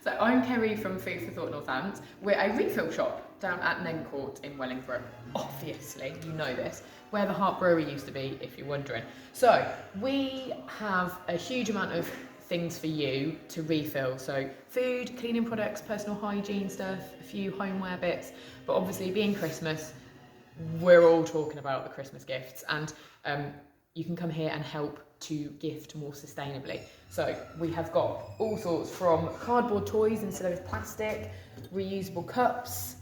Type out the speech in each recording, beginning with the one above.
So I'm Kerry from Food for Thought Northants. We're a refill shop down at Nencourt in Wellingborough. Obviously, you know this, where the Hart Brewery used to be, if you're wondering. So we have a huge amount of things for you to refill. So food, cleaning products, personal hygiene stuff, a few homeware bits. But obviously, being Christmas, we're all talking about the Christmas gifts, and you can come here and help to gift more sustainably. So we have got all sorts from cardboard toys instead of plastic, reusable cups,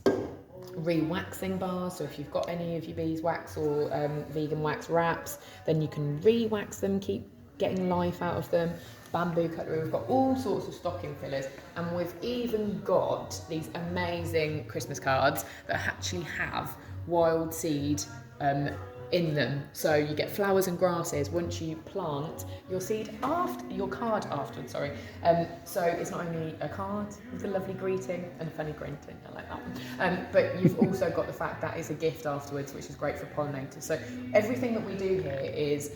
re-waxing bars. So if you've got any of your beeswax or vegan wax wraps, then you can re-wax them, keep getting life out of them. Bamboo cutlery, we've got all sorts of stocking fillers, and we've even got these amazing Christmas cards that actually have wild seed in them. So you get flowers and grasses once you plant your seed after your card afterwards. So it's not only a card with a lovely greeting and a funny greeting, I like that one, but you've also got the fact that it's a gift afterwards, which is great for pollinators. So everything that we do here is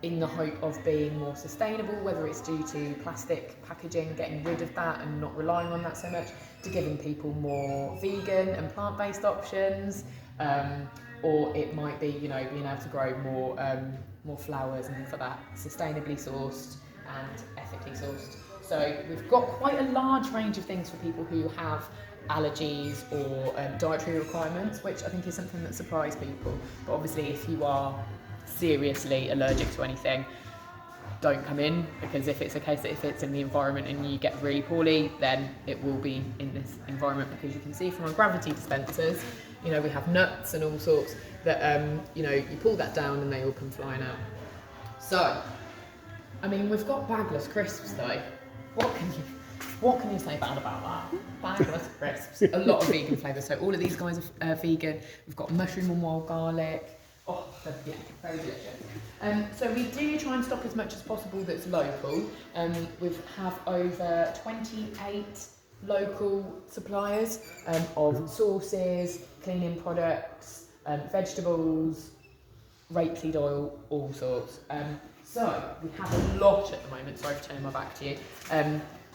in the hope of being more sustainable, whether it's due to plastic packaging, getting rid of that and not relying on that so much, to giving people more vegan and plant-based options, or it might be, being able to grow more flowers and things like that, sustainably sourced and ethically sourced. So we've got quite a large range of things for people who have allergies or dietary requirements, which I think is something that surprised people. But obviously, if you are seriously allergic to anything, don't come in, because if it's a case that if it's in the environment and you get really poorly, then it will be in this environment, because you can see from our gravity dispensers, we have nuts and all sorts that, you pull that down and they all come flying out. So, we've got bagless crisps though. What can you say bad about that? Bagless crisps. A lot of vegan flavours. So all of these guys are vegan. We've got mushroom and wild garlic. Oh, yeah, very delicious. So we do try and stock as much as possible that's local. We have over 28 local suppliers of sauces, cleaning products, vegetables, rapeseed oil, all sorts. So we have a lot at the moment. Sorry for turning my back to you.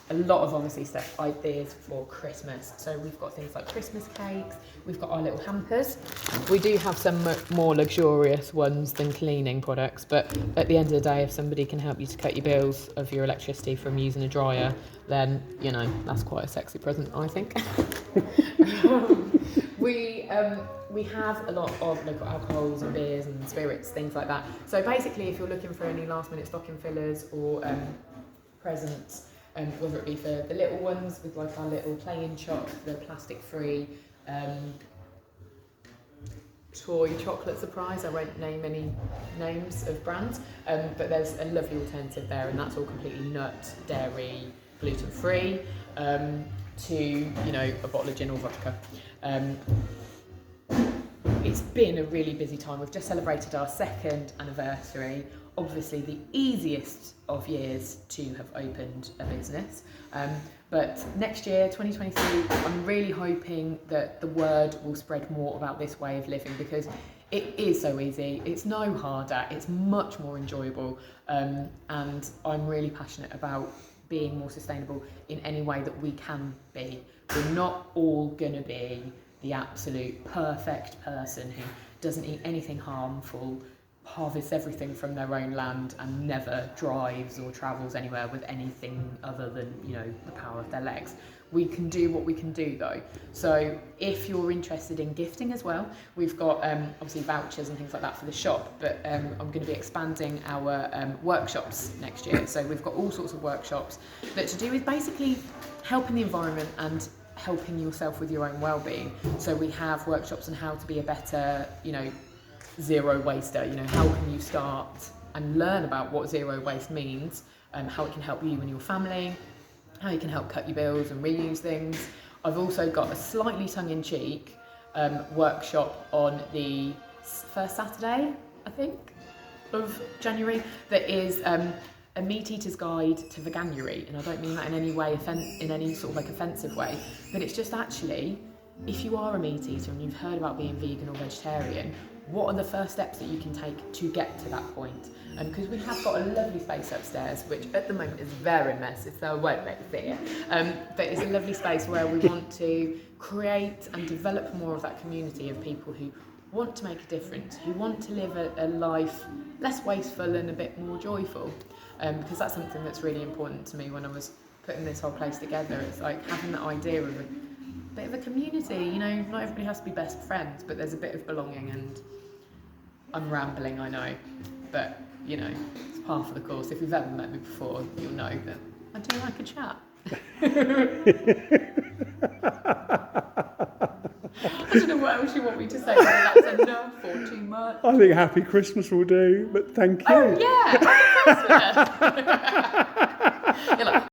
A lot of obviously stuff, ideas for Christmas. So we've got things like Christmas cakes, we've got our little hampers. We do have some more luxurious ones than cleaning products, but at the end of the day, if somebody can help you to cut your bills of your electricity from using a dryer, then, that's quite a sexy present, I think. We have a lot of local alcohols and beers and spirits, things like that. So basically, if you're looking for any last minute stocking fillers or presents, whether it be for the little ones with like our little play-in shop, the plastic-free toy chocolate surprise. I won't name any names of brands, but there's a lovely alternative there, and that's all completely nut, dairy, gluten-free, to a bottle of gin or vodka. It's been a really busy time. We've just celebrated our 2nd anniversary. Obviously the easiest of years to have opened a business. But next year, 2023, I'm really hoping that the word will spread more about this way of living, because it is so easy, it's no harder, it's much more enjoyable, and I'm really passionate about being more sustainable in any way that we can be. We're not all gonna be the absolute perfect person who doesn't eat anything harmful, harvests everything from their own land, and never drives or travels anywhere with anything other than, the power of their legs. We can do what we can do though. So if you're interested in gifting as well, we've got obviously vouchers and things like that for the shop, but I'm going to be expanding our workshops next year. So we've got all sorts of workshops that to do with basically helping the environment and helping yourself with your own well-being. So we have workshops on how to be a better, zero waster. How can you start and learn about what zero waste means, how it can help you and your family, how you can help cut your bills and reuse things. I've also got a slightly tongue-in-cheek workshop on the first Saturday, I think, of January, that is a meat eater's guide to veganuary, and I don't mean that in any way in any sort of like offensive way, but it's just actually, if you are a meat eater and you've heard about being vegan or vegetarian, what are the first steps that you can take to get to that point? And because we have got a lovely space upstairs, which at the moment is very messy, so I won't let you see it. But it's a lovely space where we want to create and develop more of that community of people who want to make a difference, who want to live a life less wasteful and a bit more joyful. Because that's something that's really important to me when I was putting this whole place together. It's like having that idea of a bit of a community, you know, not everybody has to be best friends, but there's a bit of belonging. And I'm rambling, I know, but you know, it's part of the course. If you've ever met me before, you'll know that I do like a chat. I don't know what else you want me to say, whether that's enough or too much. I think Happy Christmas will do, but thank you. Oh yeah, Happy Christmas! You're like,